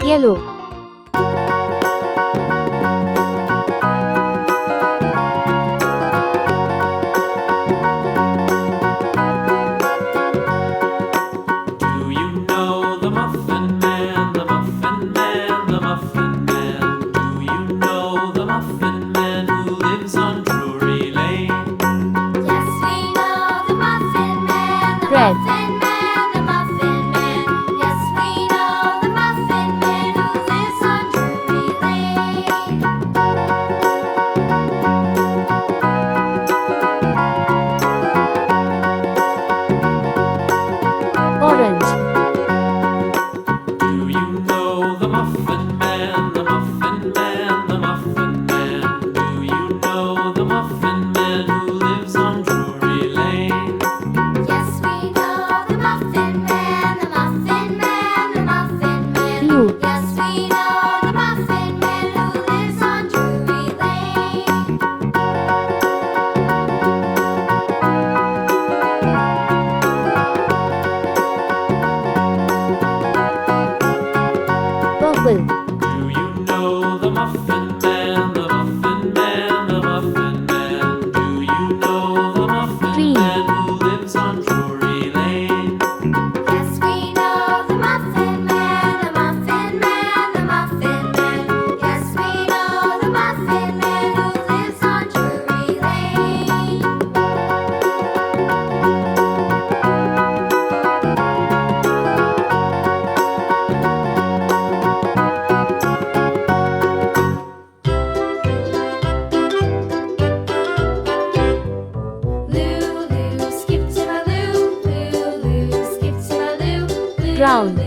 Yellow. Do you know the Muffin Man, the Muffin Man, the Muffin Man? Do you know the Muffin Man who lives on Drury Lane? Yes, we know the Muffin Man, the Red. Muffin Man, the Muffin Man. Yes, we know the Muffin Man who lives on Drury Lane. Orange. Do you know the Muffin Man, the Muffin Man, the Muffin Man? Do you know the Muffin Man who lives on Drury Lane? Yes, we know the Muffin Man, the Muffin Man, the Muffin Man. Blue. Yes, we know the Muffin Man who lives on Drury Lane. Purple. Do you know the Muffin Man, the Muffin Man, the Muffin Man? Do you know the Muffin Green. Man who lives on Drury Lane? Yes, we know the Muffin Man, the Muffin Man, the Muffin Man. Yes, we know the Muffin Man who lives on Drury Lane. Lulu, skip to my loo, Lulu, skip to my loo, Lulu. Brown.